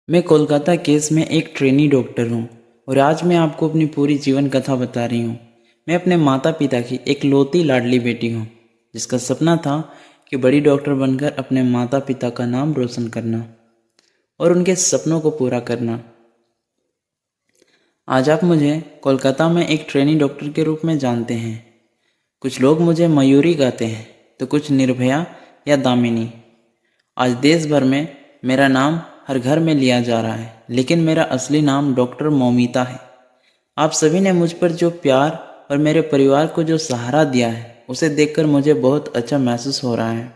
मैं कोलकाता केस में एक ट्रेनी डॉक्टर हूँ और आज मैं आपको अपनी पूरी जीवन कथा बता रही हूँ। मैं अपने माता पिता की एक लौती लाडली बेटी हूँ जिसका सपना था कि बड़ी डॉक्टर बनकर अपने माता पिता का नाम रोशन करना और उनके सपनों को पूरा करना। आज आप मुझे कोलकाता में एक ट्रेनी डॉक्टर के रूप में जानते हैं। कुछ लोग मुझे मयूरी कहते हैं तो कुछ निर्भया या दामिनी। आज देश भर में मेरा नाम हर घर में लिया जा रहा है, लेकिन मेरा असली नाम डॉक्टर मौमिता है। आप सभी ने मुझ पर जो प्यार और मेरे परिवार को जो सहारा दिया है उसे देखकर मुझे बहुत अच्छा महसूस हो रहा है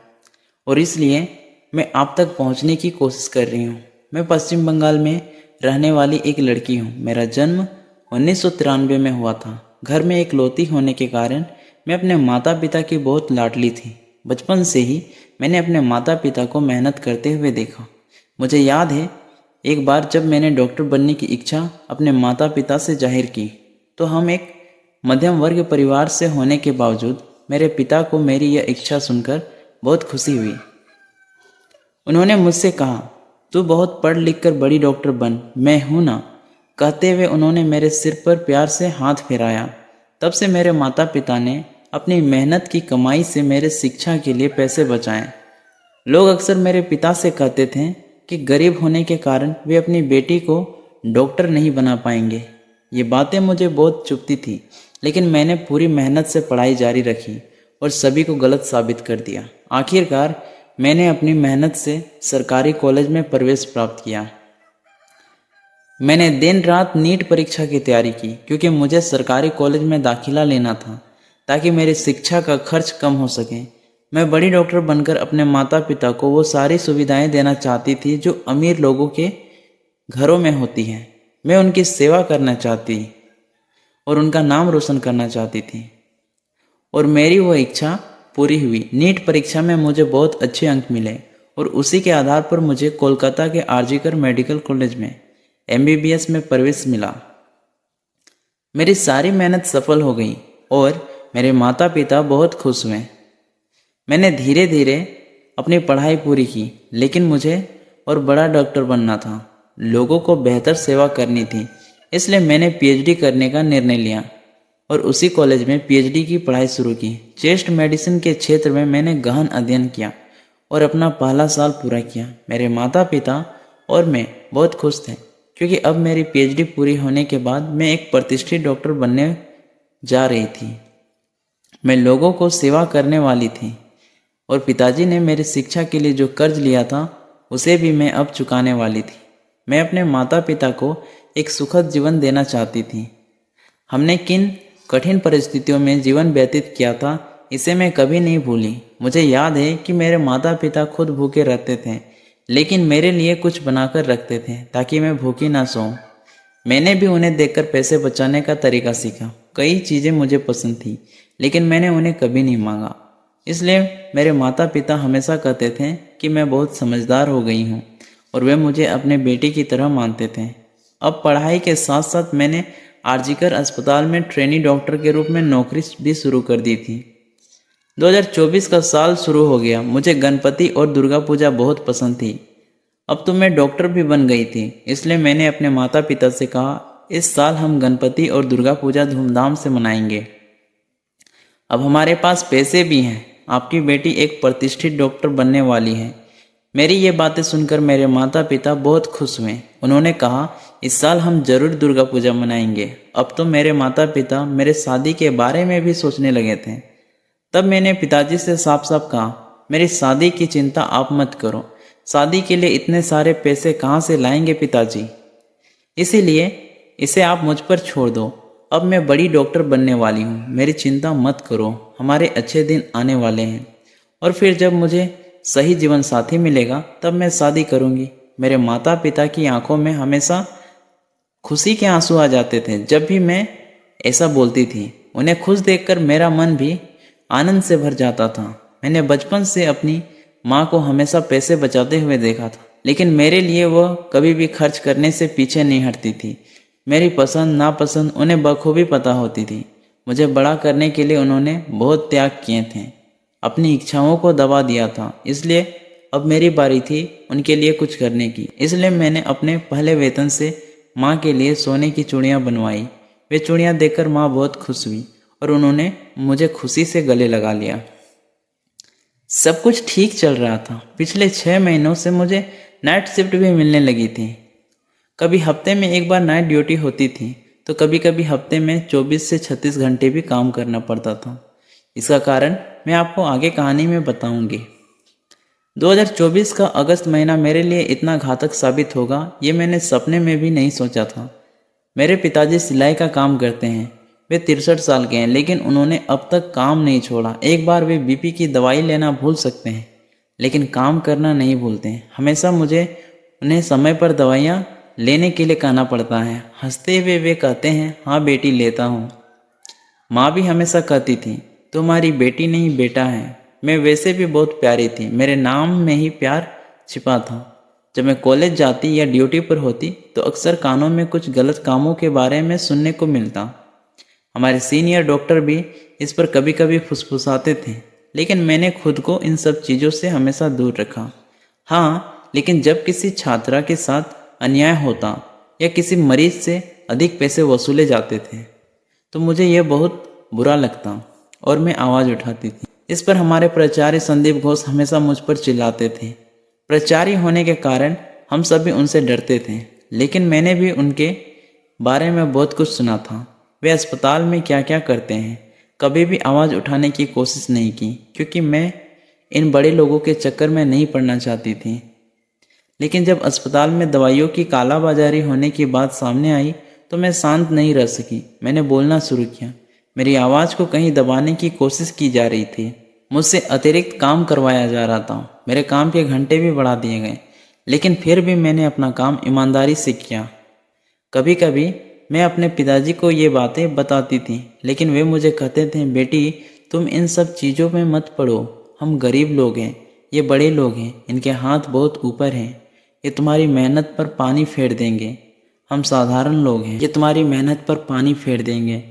और इसलिए मैं आप तक पहुंचने की कोशिश कर रही हूं। मैं पश्चिम बंगाल में रहने वाली एक लड़की हूं। मेरा जन्म 1993 में हुआ था। घर में एक लौती होने के कारण मैं अपने माता पिता की बहुत लाडली थी। बचपन से ही मैंने अपने माता पिता को मेहनत करते हुए देखा। मुझे याद है एक बार जब मैंने डॉक्टर बनने की इच्छा अपने माता पिता से जाहिर की तो हम एक मध्यम वर्ग परिवार से होने के बावजूद मेरे पिता को मेरी यह इच्छा सुनकर बहुत खुशी हुई। उन्होंने मुझसे कहा, तू बहुत पढ़ लिख कर बड़ी डॉक्टर बन, मैं हूं ना। कहते हुए उन्होंने मेरे सिर पर प्यार से हाथ फेराया। तब से मेरे माता पिता ने अपनी मेहनत की कमाई से मेरे शिक्षा के लिए पैसे बचाए। लोग अक्सर मेरे पिता से कहते थे कि गरीब होने के कारण वे अपनी बेटी को डॉक्टर नहीं बना पाएंगे। ये बातें मुझे बहुत चुभती थी, लेकिन मैंने पूरी मेहनत से पढ़ाई जारी रखी और सभी को गलत साबित कर दिया। आखिरकार मैंने अपनी मेहनत से सरकारी कॉलेज में प्रवेश प्राप्त किया। मैंने दिन रात नीट परीक्षा की तैयारी की क्योंकि मुझे सरकारी कॉलेज में दाखिला लेना था ताकि मेरी शिक्षा का खर्च कम हो सके। मैं बड़ी डॉक्टर बनकर अपने माता पिता को वो सारी सुविधाएं देना चाहती थी जो अमीर लोगों के घरों में होती हैं। मैं उनकी सेवा करना चाहती और उनका नाम रोशन करना चाहती थी और मेरी वो इच्छा पूरी हुई। नीट परीक्षा में मुझे बहुत अच्छे अंक मिले और उसी के आधार पर मुझे कोलकाता के आरजीकर मेडिकल कॉलेज में MBBS में प्रवेश मिला। मेरी सारी मेहनत सफल हो गई और मेरे माता पिता बहुत खुश हुए। मैंने धीरे धीरे अपनी पढ़ाई पूरी की, लेकिन मुझे और बड़ा डॉक्टर बनना था। लोगों को बेहतर सेवा करनी थी, इसलिए मैंने PhD करने का निर्णय लिया और उसी कॉलेज में PhD की पढ़ाई शुरू की। चेस्ट मेडिसिन के क्षेत्र में मैंने गहन अध्ययन किया और अपना पहला साल पूरा किया। मेरे माता पिता और मैं बहुत खुश थे क्योंकि अब मेरी PhD पूरी होने के बाद मैं एक प्रतिष्ठित डॉक्टर बनने जा रही थी। मैं लोगों को सेवा करने वाली थी और पिताजी ने मेरी शिक्षा के लिए जो कर्ज लिया था उसे भी मैं अब चुकाने वाली थी। मैं अपने माता पिता को एक सुखद जीवन देना चाहती थी। हमने किन कठिन परिस्थितियों में जीवन व्यतीत किया था इसे मैं कभी नहीं भूली। मुझे याद है कि मेरे माता पिता खुद भूखे रहते थे, लेकिन मेरे लिए कुछ बनाकर रखते थे ताकि मैं भूखी ना सोऊं। मैंने भी उन्हें देखकर पैसे बचाने का तरीका सीखा। कई चीज़ें मुझे पसंद थी, लेकिन मैंने उन्हें कभी नहीं मांगा। इसलिए मेरे माता पिता हमेशा कहते थे कि मैं बहुत समझदार हो गई हूँ और वे मुझे अपने बेटी की तरह मानते थे। अब पढ़ाई के साथ साथ मैंने आरजीकर अस्पताल में ट्रेनी डॉक्टर के रूप में नौकरी भी शुरू कर दी थी। 2024 का साल शुरू हो गया। मुझे गणपति और दुर्गा पूजा बहुत पसंद थी। अब तो मैं डॉक्टर भी बन गई थी, इसलिए मैंने अपने माता पिता से कहा, इस साल हम गणपति और दुर्गा पूजा धूमधाम से मनाएंगे। अब हमारे पास पैसे भी हैं। आपकी बेटी एक प्रतिष्ठित डॉक्टर बनने वाली है। मेरी ये बातें सुनकर मेरे माता पिता बहुत खुश हुए। उन्होंने कहा, इस साल हम जरूर दुर्गा पूजा मनाएंगे। अब तो मेरे माता पिता मेरे शादी के बारे में भी सोचने लगे थे। तब मैंने पिताजी से साफ साफ कहा, मेरी शादी की चिंता आप मत करो। शादी के लिए इतने सारे पैसे कहाँ से लाएंगे पिताजी, इसीलिए इसे आप मुझ पर छोड़ दो। अब मैं बड़ी डॉक्टर बनने वाली हूँ, मेरी चिंता मत करो। हमारे अच्छे दिन आने वाले हैं और फिर जब मुझे सही जीवन साथी मिलेगा तब मैं शादी करूँगी। मेरे माता पिता की आंखों में हमेशा खुशी के आंसू आ जाते थे जब भी मैं ऐसा बोलती थी। उन्हें खुश देखकर मेरा मन भी आनंद से भर जाता था। मैंने बचपन से अपनी माँ को हमेशा पैसे बचाते हुए देखा था, लेकिन मेरे लिए वह कभी भी खर्च करने से पीछे नहीं हटती थी। मेरी पसंद नापसंद उन्हें बखूबी पता होती थी। मुझे बड़ा करने के लिए उन्होंने बहुत त्याग किए थे, अपनी इच्छाओं को दबा दिया था। इसलिए अब मेरी बारी थी उनके लिए कुछ करने की, इसलिए मैंने अपने पहले वेतन से माँ के लिए सोने की चूड़ियाँ बनवाई। वे चूड़ियाँ देखकर माँ बहुत खुश हुई और उन्होंने मुझे खुशी से गले लगा लिया। सब कुछ ठीक चल रहा था। पिछले 6 महीनों से मुझे नाइट शिफ्ट भी मिलने लगी थी। कभी हफ्ते में एक बार नाइट ड्यूटी होती थी, तो कभी कभी हफ्ते में 24 से 36 घंटे भी काम करना पड़ता था। इसका कारण मैं आपको आगे कहानी में बताऊंगी। 2024 का अगस्त महीना मेरे लिए इतना घातक साबित होगा, ये मैंने सपने में भी नहीं सोचा था। मेरे पिताजी सिलाई का काम करते हैं। वे 63 साल के हैं, लेकिन उन्होंने अब तक काम नहीं छोड़ा। एक बार वे बीपी की दवाई लेना भूल सकते हैं, लेकिन काम करना नहीं भूलते हैं। हमेशा मुझे उन्हें समय पर दवाइयाँ लेने के लिए कहना पड़ता है। हंसते हुए वे कहते हैं, हाँ बेटी लेता हूँ। माँ भी हमेशा कहती थी, तुम्हारी बेटी नहीं बेटा है। मैं वैसे भी बहुत प्यारी थी, मेरे नाम में ही प्यार छिपा था। जब मैं कॉलेज जाती या ड्यूटी पर होती तो अक्सर कानों में कुछ गलत कामों के बारे में सुनने को मिलता। हमारे सीनियर डॉक्टर भी इस पर कभी कभी फुसफुसाते थे, लेकिन मैंने खुद को इन सब चीज़ों से हमेशा दूर रखा। हाँ, लेकिन जब किसी छात्रा के साथ अन्याय होता या किसी मरीज से अधिक पैसे वसूले जाते थे तो मुझे यह बहुत बुरा लगता और मैं आवाज़ उठाती थी। इस पर हमारे प्राचार्य संदीप घोष हमेशा मुझ पर चिल्लाते थे। प्राचार्य होने के कारण हम सभी उनसे डरते थे, लेकिन मैंने भी उनके बारे में बहुत कुछ सुना था। वे अस्पताल में क्या क्या करते हैं। कभी भी आवाज़ उठाने की कोशिश नहीं की, क्योंकि मैं इन बड़े लोगों के चक्कर में नहीं पड़ना चाहती थी। लेकिन जब अस्पताल में दवाइयों की कालाबाजारी होने की बात सामने आई तो मैं शांत नहीं रह सकी। मैंने बोलना शुरू किया। मेरी आवाज़ को कहीं दबाने की कोशिश की जा रही थी। मुझसे अतिरिक्त काम करवाया जा रहा था। मेरे काम के घंटे भी बढ़ा दिए गए, लेकिन फिर भी मैंने अपना काम ईमानदारी से किया। कभी कभी मैं अपने पिताजी को ये बातें बताती थी, लेकिन वे मुझे कहते थे, बेटी तुम इन सब चीज़ों में मत पड़ो। हम गरीब लोग हैं, ये बड़े लोग हैं, इनके हाथ बहुत ऊपर हैं, ये तुम्हारी मेहनत पर पानी फेर देंगे। हम साधारण लोग हैं, ये तुम्हारी मेहनत पर पानी फेर देंगे।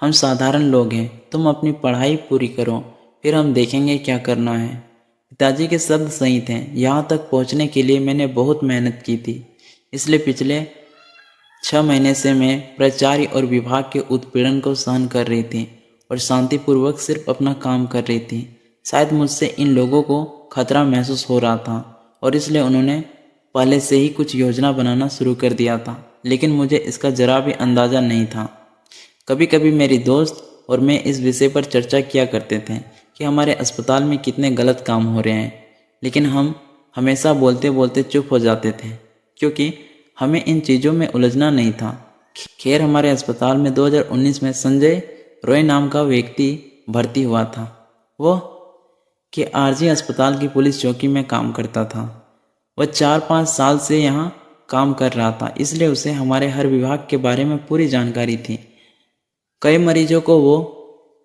हम साधारण लोग हैं, तुम अपनी पढ़ाई पूरी करो, फिर हम देखेंगे क्या करना है। पिताजी के शब्द सही थे। यहाँ तक पहुँचने के लिए मैंने बहुत मेहनत की थी, इसलिए पिछले 6 महीने से मैं प्राचार्य और विभाग के उत्पीड़न को सहन कर रही थी और शांतिपूर्वक सिर्फ अपना काम कर रही थी। शायद मुझसे इन लोगों को खतरा महसूस हो रहा था और इसलिए उन्होंने पहले से ही कुछ योजना बनाना शुरू कर दिया था, लेकिन मुझे इसका जरा भी अंदाज़ा नहीं था। कभी कभी मेरी दोस्त और मैं इस विषय पर चर्चा किया करते थे कि हमारे अस्पताल में कितने गलत काम हो रहे हैं, लेकिन हम हमेशा बोलते बोलते चुप हो जाते थे, क्योंकि हमें इन चीज़ों में उलझना नहीं था। खैर, हमारे अस्पताल में 2019 में संजय रॉय नाम का व्यक्ति भर्ती हुआ था। वो कि आरजी अस्पताल की पुलिस चौकी में काम करता था। वह 4-5 साल से यहाँ काम कर रहा था, इसलिए उसे हमारे हर विभाग के बारे में पूरी जानकारी थी। कई मरीजों को वो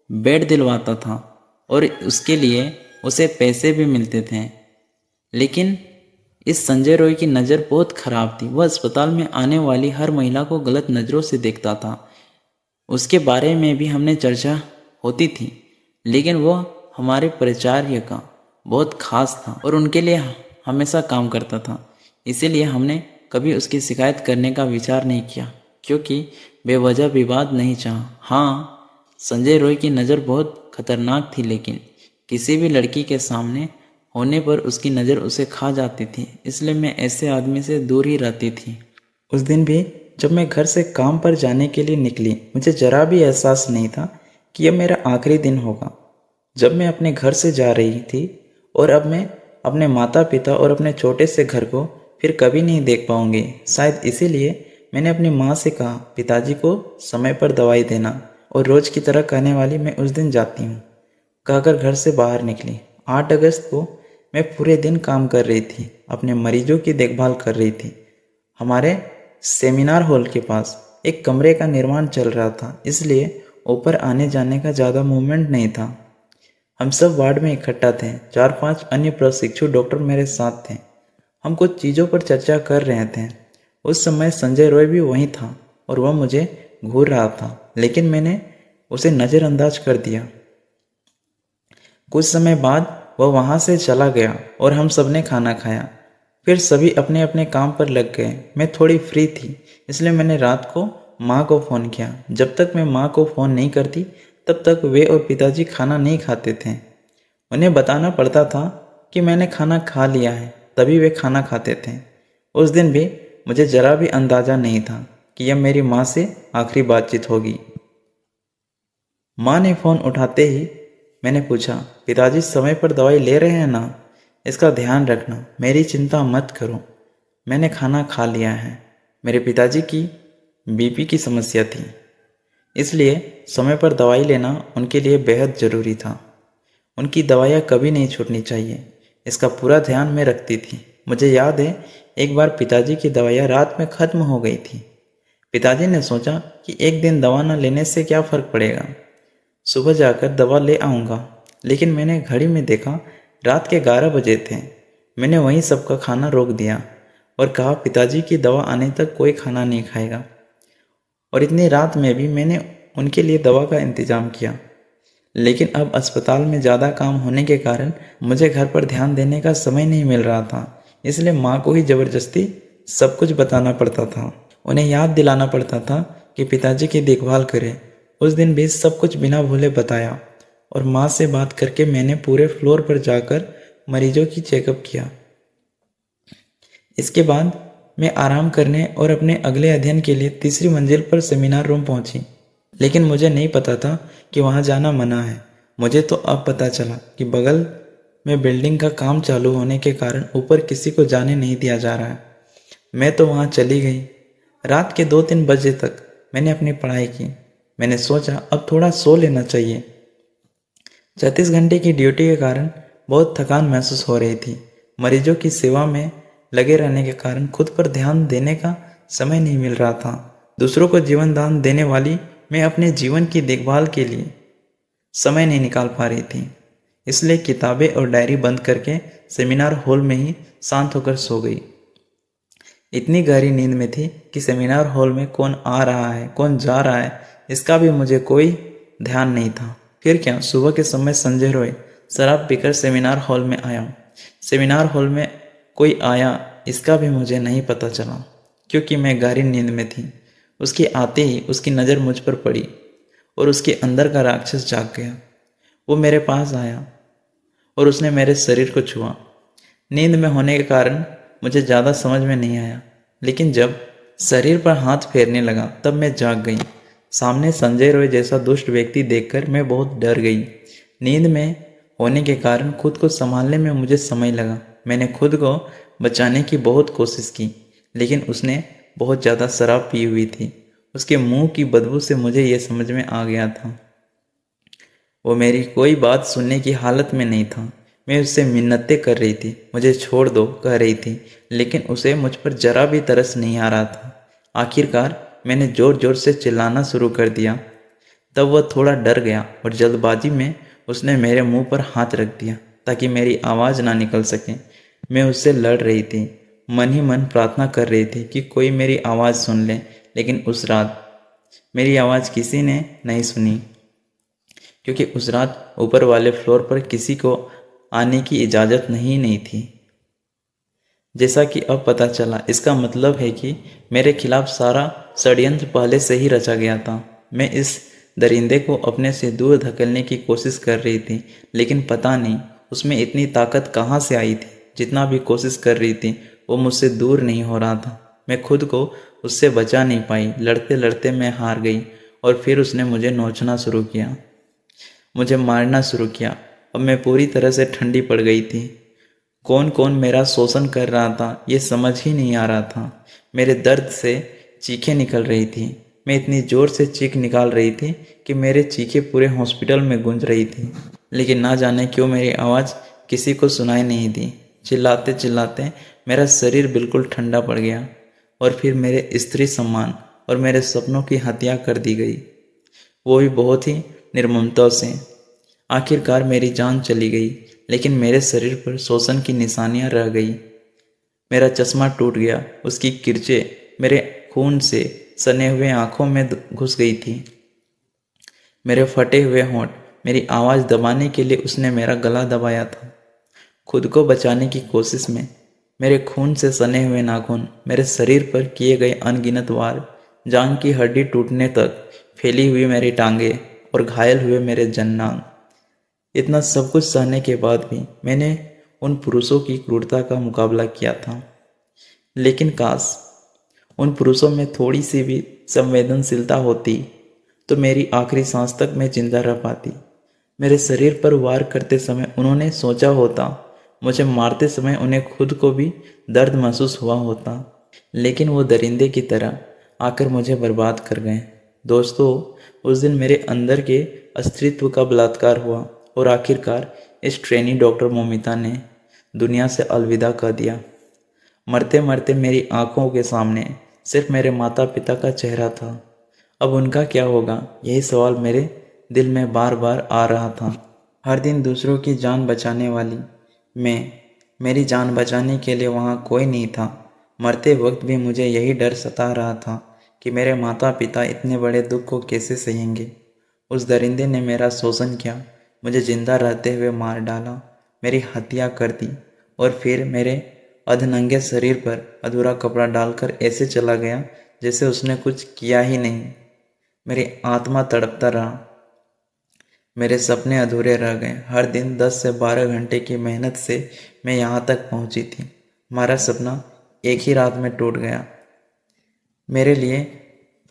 बेड दिलवाता था और उसके लिए उसे पैसे भी मिलते थे। लेकिन इस संजय रॉय की नज़र बहुत ख़राब थी। वह अस्पताल में आने वाली हर महिला को गलत नज़रों से देखता था। उसके बारे में भी हमने चर्चा होती थी, लेकिन वह हमारे प्राचार्य का बहुत खास था और उनके लिए हमेशा काम करता था। इसीलिए हमने कभी उसकी शिकायत करने का विचार नहीं किया, क्योंकि बेवजह विवाद नहीं चाहा। हाँ, संजय रॉय की नज़र बहुत खतरनाक थी, लेकिन किसी भी लड़की के सामने होने पर उसकी नज़र उसे खा जाती थी, इसलिए मैं ऐसे आदमी से दूर ही रहती थी। उस दिन भी जब मैं घर से काम पर जाने के लिए निकली, मुझे जरा भी एहसास नहीं था कि यह मेरा आखिरी दिन होगा। जब मैं अपने घर से जा रही थी और अब मैं अपने माता पिता और अपने छोटे से घर को फिर कभी नहीं देख पाऊंगी। शायद इसीलिए मैंने अपनी माँ से कहा, पिताजी को समय पर दवाई देना, और रोज़ की तरह कहने वाली मैं उस दिन जाती हूँ कहकर घर से बाहर निकली। 8 अगस्त को मैं पूरे दिन काम कर रही थी, अपने मरीजों की देखभाल कर रही थी। हमारे सेमिनार हॉल के पास एक कमरे का निर्माण चल रहा था, इसलिए ऊपर आने जाने का ज़्यादा मूवमेंट नहीं था। हम सब वार्ड में इकट्ठा थे। 4-5 अन्य प्रशिक्षु डॉक्टर मेरे साथ थे। हम कुछ चीज़ों पर चर्चा कर रहे थे। उस समय संजय रॉय भी वहीं था और वह मुझे घूर रहा था, लेकिन मैंने उसे नज़रअंदाज कर दिया। कुछ समय बाद वह वहाँ से चला गया और हम सब ने खाना खाया। फिर सभी अपने अपने काम पर लग गए। मैं थोड़ी फ्री थी, इसलिए मैंने रात को माँ को फ़ोन किया। जब तक मैं माँ को फ़ोन नहीं करती तब तक वे और पिताजी खाना नहीं खाते थे। उन्हें बताना पड़ता था कि मैंने खाना खा लिया है, तभी वे खाना खाते थे। उस दिन भी मुझे ज़रा भी अंदाज़ा नहीं था कि यह मेरी माँ से आखिरी बातचीत होगी। माँ ने फ़ोन उठाते ही मैंने पूछा, पिताजी समय पर दवाई ले रहे हैं ना? इसका ध्यान रखना, मेरी चिंता मत करो, मैंने खाना खा लिया है। मेरे पिताजी की बीपी की समस्या थी, इसलिए समय पर दवाई लेना उनके लिए बेहद ज़रूरी था। उनकी दवाइयाँ कभी नहीं छूटनी चाहिए, इसका पूरा ध्यान मैं रखती थी। मुझे याद है एक बार पिताजी की दवाइयाँ रात में ख़त्म हो गई थी। पिताजी ने सोचा कि एक दिन दवा न लेने से क्या फ़र्क पड़ेगा, सुबह जाकर दवा ले आऊँगा। लेकिन मैंने घड़ी में देखा रात के 11 बजे थे। मैंने वहीं सबका खाना रोक दिया और कहा पिताजी की दवा आने तक कोई खाना नहीं खाएगा। और इतनी रात में भी मैंने उनके लिए दवा का इंतज़ाम किया। लेकिन अब अस्पताल में ज़्यादा काम होने के कारण मुझे घर पर ध्यान देने का समय नहीं मिल रहा था, इसलिए माँ को ही ज़बरदस्ती सब कुछ बताना पड़ता था। उन्हें याद दिलाना पड़ता था कि पिताजी की देखभाल करें। उस दिन भी सब कुछ बिना भूले बताया और माँ से बात करके मैंने पूरे फ्लोर पर जाकर मरीजों की चेकअप किया। इसके बाद मैं आराम करने और अपने अगले अध्ययन के लिए तीसरी मंजिल पर सेमिनार रूम पहुंची। लेकिन मुझे नहीं पता था कि वहां जाना मना है। मुझे तो अब पता चला कि बगल में बिल्डिंग का काम चालू होने के कारण ऊपर किसी को जाने नहीं दिया जा रहा है। मैं तो वहां चली गई। रात के 2-3 बजे तक मैंने अपनी पढ़ाई की। मैंने सोचा अब थोड़ा सो लेना चाहिए। 36 घंटे की ड्यूटी के कारण बहुत थकान महसूस हो रही थी। मरीजों की सेवा में लगे रहने के कारण खुद पर ध्यान देने का समय नहीं मिल रहा था। दूसरों को जीवन दान देने वाली मैं अपने जीवन की देखभाल के लिए समय नहीं निकाल पा रही थी। इसलिए किताबें और डायरी बंद करके सेमिनार हॉल में ही शांत होकर सो गई। इतनी गहरी नींद में थी कि सेमिनार हॉल में कौन आ रहा है, कौन जा रहा है, इसका भी मुझे कोई ध्यान नहीं था। फिर क्या, सुबह के समय संजय रॉय शराब पीकर सेमिनार हॉल में आया। सेमिनार हॉल में कोई आया इसका भी मुझे नहीं पता चला, क्योंकि मैं गहरी नींद में थी। उसके आते ही उसकी नज़र मुझ पर पड़ी और उसके अंदर का राक्षस जाग गया। वो मेरे पास आया और उसने मेरे शरीर को छुआ। नींद में होने के कारण मुझे ज़्यादा समझ में नहीं आया, लेकिन जब शरीर पर हाथ फेरने लगा तब मैं जाग गई। सामने संजय रॉय जैसा दुष्ट व्यक्ति देखकर मैं बहुत डर गई। नींद में होने के कारण खुद को संभालने में मुझे समय लगा। मैंने खुद को बचाने की बहुत कोशिश की, लेकिन उसने बहुत ज़्यादा शराब पी हुई थी। उसके मुंह की बदबू से मुझे यह समझ में आ गया था वो मेरी कोई बात सुनने की हालत में नहीं था। मैं उससे मिन्नतें कर रही थी, मुझे छोड़ दो कह रही थी, लेकिन उसे मुझ पर जरा भी तरस नहीं आ रहा था। आखिरकार मैंने ज़ोर ज़ोर से चिल्लाना शुरू कर दिया। तब वह थोड़ा डर गया और जल्दबाजी में उसने मेरे मुंह पर हाथ रख दिया ताकि मेरी आवाज़ ना निकल सके। मैं उससे लड़ रही थी, मन ही मन प्रार्थना कर रही थी कि कोई मेरी आवाज़ सुन ले, लेकिन उस रात मेरी आवाज़ किसी ने नहीं सुनी, क्योंकि उस रात ऊपर वाले फ्लोर पर किसी को आने की इजाज़त नहीं थी। जैसा कि अब पता चला, इसका मतलब है कि मेरे खिलाफ सारा षड्यंत्र पहले से ही रचा गया था। मैं इस दरिंदे को अपने से दूर धकेलने की कोशिश कर रही थी, लेकिन पता नहीं उसमें इतनी ताकत कहाँ से आई थी। जितना भी कोशिश कर रही थी वो मुझसे दूर नहीं हो रहा था। मैं खुद को उससे बचा नहीं पाई। लड़ते लड़ते मैं हार गई और फिर उसने मुझे नोचना शुरू किया, मुझे मारना शुरू किया। अब मैं पूरी तरह से ठंडी पड़ गई थी। कौन कौन मेरा शोषण कर रहा था ये समझ ही नहीं आ रहा था। मेरे दर्द से चीखें निकल रही थी। मैं इतनी ज़ोर से चीख निकाल रही थी कि मेरे चीखें पूरे हॉस्पिटल में गूंज रही थी, लेकिन ना जाने क्यों मेरी आवाज़ किसी को सुनाई नहीं दी। चिल्लाते चिल्लाते मेरा शरीर बिल्कुल ठंडा पड़ गया और फिर मेरे स्त्री सम्मान और मेरे सपनों की हत्या कर दी गई, वो भी बहुत ही निर्ममता से। आखिरकार मेरी जान चली गई, लेकिन मेरे शरीर पर शोषण की निशानियां रह गई। मेरा चश्मा टूट गया, उसकी किरचें मेरे खून से सने हुए आंखों में घुस गई थी। मेरे फटे हुए होंठ मेरी आवाज़ दबाने के लिए उसने मेरा गला दबाया था। खुद को बचाने की कोशिश में मेरे खून से सने हुए नाखून, मेरे शरीर पर किए गए अनगिनत वार, जांग की हड्डी टूटने तक फैली हुई मेरी टांगें और घायल हुए मेरे जन्नांग। इतना सब कुछ सहने के बाद भी मैंने उन पुरुषों की क्रूरता का मुकाबला किया था। लेकिन काश उन पुरुषों में थोड़ी सी भी संवेदनशीलता होती तो मेरी आखिरी सांस तक मैं जिंदा रह पाती। मेरे शरीर पर वार करते समय उन्होंने सोचा होता, मुझे मारते समय उन्हें खुद को भी दर्द महसूस हुआ होता, लेकिन वो दरिंदे की तरह आकर मुझे बर्बाद कर गए। दोस्तों, उस दिन मेरे अंदर के अस्तित्व का बलात्कार हुआ और आखिरकार इस ट्रेनी डॉक्टर मोमिता ने दुनिया से अलविदा कर दिया। मरते मरते मेरी आंखों के सामने सिर्फ मेरे माता पिता का चेहरा था। अब उनका क्या होगा, यही सवाल मेरे दिल में बार बार आ रहा था। हर दिन दूसरों की जान बचाने वाली मैं, मेरी जान बचाने के लिए वहाँ कोई नहीं था। मरते वक्त भी मुझे यही डर सता रहा था कि मेरे माता पिता इतने बड़े दुख को कैसे सहेंगे। उस दरिंदे ने मेरा शोषण किया, मुझे जिंदा रहते हुए मार डाला, मेरी हत्या कर दी और फिर मेरे अधनंगे शरीर पर अधूरा कपड़ा डालकर ऐसे चला गया जैसे उसने कुछ किया ही नहीं। मेरी आत्मा तड़पता रहा, मेरे सपने अधूरे रह गए। हर दिन 10 से 12 घंटे की मेहनत से मैं यहाँ तक पहुँची थी। हमारा सपना एक ही रात में टूट गया। मेरे लिए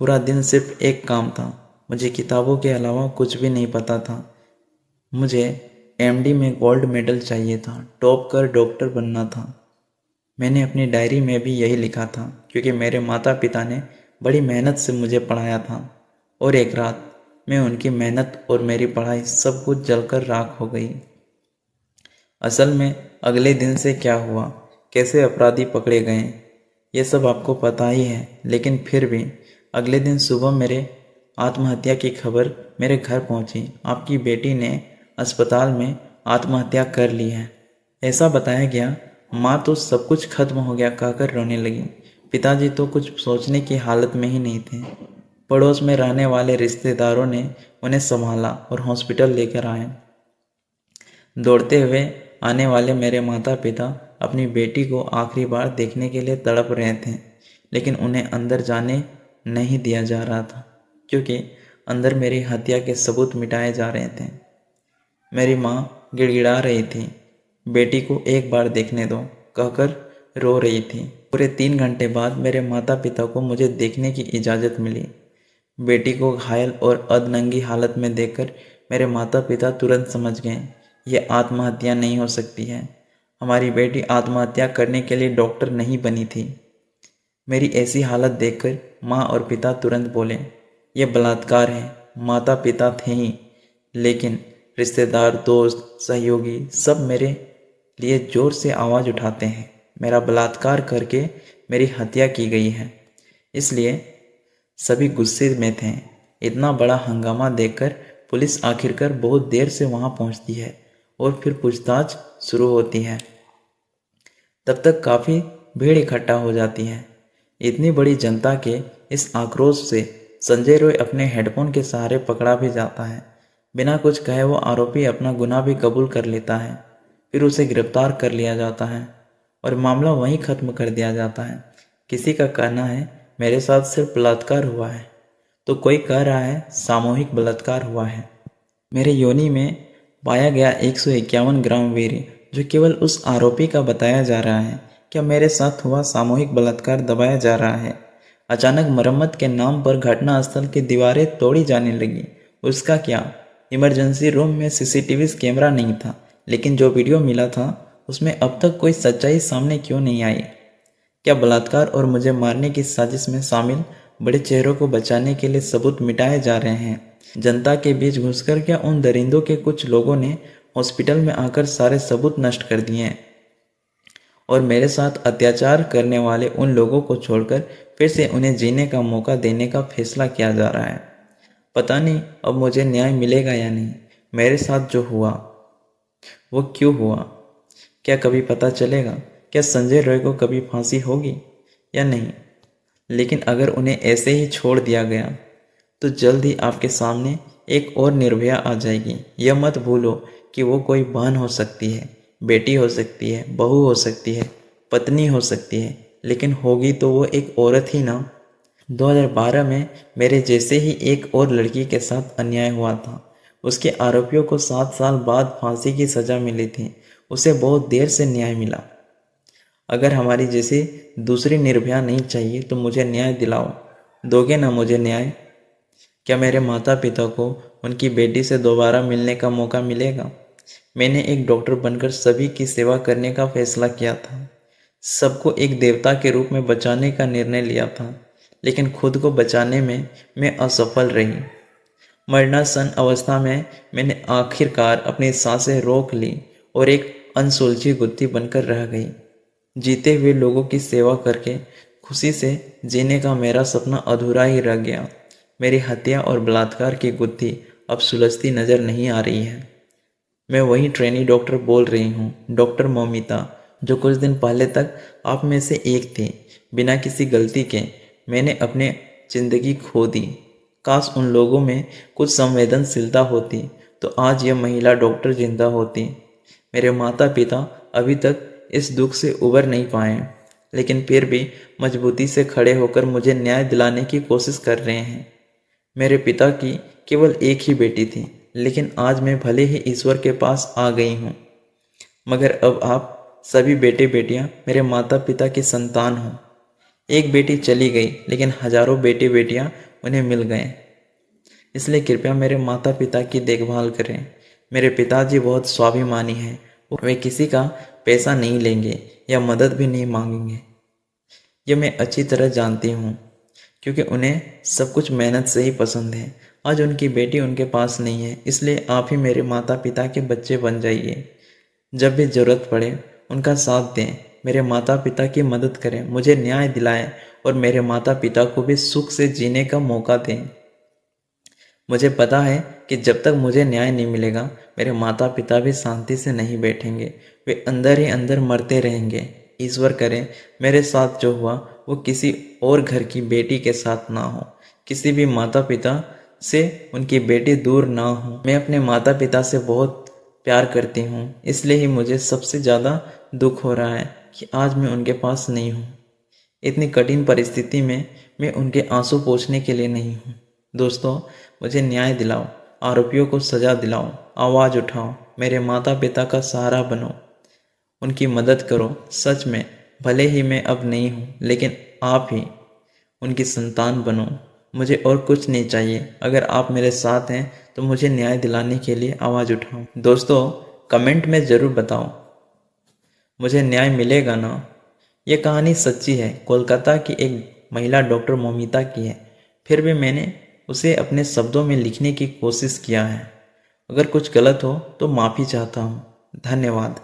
पूरा दिन सिर्फ एक काम था। मुझे किताबों के अलावा कुछ भी नहीं पता था। मुझे एमडी में गोल्ड मेडल चाहिए था, टॉप कर डॉक्टर बनना था। मैंने अपनी डायरी में भी यही लिखा था, क्योंकि मेरे माता पिता ने बड़ी मेहनत से मुझे पढ़ाया था और एक रात में उनकी मेहनत और मेरी पढ़ाई सब कुछ जलकर राख हो गई। असल में अगले दिन से क्या हुआ, कैसे अपराधी पकड़े गए, ये सब आपको पता ही है। लेकिन फिर भी अगले दिन सुबह मेरे आत्महत्या की खबर मेरे घर पहुंची। आपकी बेटी ने अस्पताल में आत्महत्या कर ली है, ऐसा बताया गया। माँ तो सब कुछ खत्म हो गया कहकर रोने लगी। पिताजी तो कुछ सोचने की हालत में ही नहीं थे। पड़ोस में रहने वाले रिश्तेदारों ने उन्हें संभाला और हॉस्पिटल लेकर आए। दौड़ते हुए आने वाले मेरे माता पिता अपनी बेटी को आखिरी बार देखने के लिए तड़प रहे थे, लेकिन उन्हें अंदर जाने नहीं दिया जा रहा था, क्योंकि अंदर मेरी हत्या के सबूत मिटाए जा रहे थे। मेरी माँ गिड़गिड़ा रही थी, बेटी को एक बार देखने दो कहकर रो रही थी। पूरे 3 घंटे बाद मेरे माता पिता को मुझे देखने की इजाज़त मिली। बेटी को घायल और अधनंगी हालत में देखकर मेरे माता पिता तुरंत समझ गए, ये आत्महत्या नहीं हो सकती है। हमारी बेटी आत्महत्या करने के लिए डॉक्टर नहीं बनी थी। मेरी ऐसी हालत देखकर माँ और पिता तुरंत बोले, ये बलात्कार है। माता पिता थे ही, लेकिन रिश्तेदार, दोस्त, सहयोगी सब मेरे लिए ज़ोर से आवाज़ उठाते हैं। मेरा बलात्कार करके मेरी हत्या की गई है, इसलिए सभी गुस्से में थे। इतना बड़ा हंगामा देखकर पुलिस आखिरकार बहुत देर से वहां पहुंचती है और फिर पूछताछ शुरू होती है। तब तक काफ़ी भीड़ इकट्ठा हो जाती है। इतनी बड़ी जनता के इस आक्रोश से संजय रॉय अपने हेडफोन के सहारे पकड़ा भी जाता है। बिना कुछ कहे वो आरोपी अपना गुनाह भी कबूल कर लेता है। फिर उसे गिरफ्तार कर लिया जाता है और मामला वहीं ख़त्म कर दिया जाता है। किसी का कहना है मेरे साथ सिर्फ बलात्कार हुआ है, तो कोई कह रहा है सामूहिक बलात्कार हुआ है। मेरे योनि में पाया गया 151 ग्राम वीर्य जो केवल उस आरोपी का बताया जा रहा है। क्या मेरे साथ हुआ सामूहिक बलात्कार दबाया जा रहा है? अचानक मरम्मत के नाम पर घटनास्थल की दीवारें तोड़ी जाने लगी। उसका क्या? इमरजेंसी रूम में सीसीटीवी कैमरा नहीं था, लेकिन जो वीडियो मिला था उसमें अब तक कोई सच्चाई सामने क्यों नहीं आई? क्या बलात्कार और मुझे मारने की साजिश में शामिल बड़े चेहरों को बचाने के लिए सबूत मिटाए जा रहे हैं? जनता के बीच घुसकर क्या उन दरिंदों के कुछ लोगों ने हॉस्पिटल में आकर सारे सबूत नष्ट कर दिए हैं और मेरे साथ अत्याचार करने वाले उन लोगों को छोड़कर फिर से उन्हें जीने का मौका देने का फैसला किया जा रहा है? पता नहीं अब मुझे न्याय मिलेगा या नहीं। मेरे साथ जो हुआ वो क्यों हुआ? क्या कभी पता चलेगा? क्या संजय रॉय को कभी फांसी होगी या नहीं? लेकिन अगर उन्हें ऐसे ही छोड़ दिया गया तो जल्द ही आपके सामने एक और निर्भया आ जाएगी। यह मत भूलो कि वो कोई बहन हो सकती है बेटी हो सकती है, बहू हो सकती है, पत्नी हो सकती है, लेकिन होगी तो वो एक औरत ही ना। 2012 में मेरे जैसे ही एक और लड़की के साथ अन्याय हुआ था। उसके आरोपियों को 7 साल बाद फांसी की सज़ा मिली थी। उसे बहुत देर से न्याय मिला। अगर हमारी जैसी दूसरी निर्भया नहीं चाहिए तो मुझे न्याय दिलाओ। दोगे ना मुझे न्याय? क्या मेरे माता पिता को उनकी बेटी से दोबारा मिलने का मौका मिलेगा? मैंने एक डॉक्टर बनकर सभी की सेवा करने का फैसला किया था। सबको एक देवता के रूप में बचाने का निर्णय लिया था, लेकिन खुद को बचाने में मैं असफल रही। मरणासन अवस्था में मैंने आखिरकार अपनी सांसें रोक ली और एक अनसुलझी गुत्थी बनकर रह गई। जीते हुए लोगों की सेवा करके खुशी से जीने का मेरा सपना अधूरा ही रह गया। मेरी हत्या और बलात्कार की गुत्थी अब सुलझती नजर नहीं आ रही है। मैं वही ट्रेनी डॉक्टर बोल रही हूँ, डॉक्टर मौमिता, जो कुछ दिन पहले तक आप में से एक थी। बिना किसी गलती के मैंने अपने जिंदगी खो दी। काश उन लोगों में कुछ संवेदनशीलता होती तो आज यह महिला डॉक्टर जिंदा होती। मेरे माता पिता अभी तक इस दुख से उबर नहीं पाए, लेकिन फिर भी मजबूती से खड़े होकर मुझे न्याय दिलाने की कोशिश कर रहे हैं। मेरे पिता की केवल एक ही बेटी थी, लेकिन आज मैं भले ही ईश्वर के पास आ गई हूँ, मगर अब आप सभी बेटे बेटियाँ मेरे माता पिता की संतान हो। एक बेटी चली गई, लेकिन हजारों बेटे बेटियाँ उन्हें मिल गए। इसलिए कृपया मेरे माता पिता की देखभाल करें। मेरे पिताजी बहुत स्वाभिमानी हैं। वे किसी का पैसा नहीं लेंगे या मदद भी नहीं मांगेंगे। ये मैं अच्छी तरह जानती हूँ, क्योंकि उन्हें सब कुछ मेहनत से ही पसंद है। आज उनकी बेटी उनके पास नहीं है, इसलिए आप ही मेरे माता पिता के बच्चे बन जाइए। जब भी ज़रूरत पड़े उनका साथ दें, मेरे माता पिता की मदद करें, मुझे न्याय दिलाएं और मेरे माता पिता को भी सुख से जीने का मौका दें। मुझे पता है कि जब तक मुझे न्याय नहीं मिलेगा, मेरे माता पिता भी शांति से नहीं बैठेंगे। वे अंदर ही अंदर मरते रहेंगे। ईश्वर करे मेरे साथ जो हुआ वो किसी और घर की बेटी के साथ ना हो, किसी भी माता पिता से उनकी बेटी दूर ना हो। मैं अपने माता पिता से बहुत प्यार करती हूँ, इसलिए ही मुझे सबसे ज़्यादा दुख हो रहा है कि आज मैं उनके पास नहीं हूँ। इतनी कठिन परिस्थिति में मैं उनके आंसू पोंछने के लिए नहीं हूँ। दोस्तों, मुझे न्याय दिलाओ, आरोपियों को सज़ा दिलाओ, आवाज़ उठाओ, मेरे माता पिता का सहारा बनो, उनकी मदद करो। सच में भले ही मैं अब नहीं हूँ, लेकिन आप ही उनकी संतान बनो। मुझे और कुछ नहीं चाहिए। अगर आप मेरे साथ हैं तो मुझे न्याय दिलाने के लिए आवाज़ उठाओ। दोस्तों, कमेंट में ज़रूर बताओ मुझे न्याय मिलेगा ना। ये कहानी सच्ची है, कोलकाता की एक महिला डॉक्टर मौमिता की है। फिर भी मैंने उसे अपने शब्दों में लिखने की कोशिश किया है। अगर कुछ गलत हो तो माफ़ी चाहता हूँ। धन्यवाद।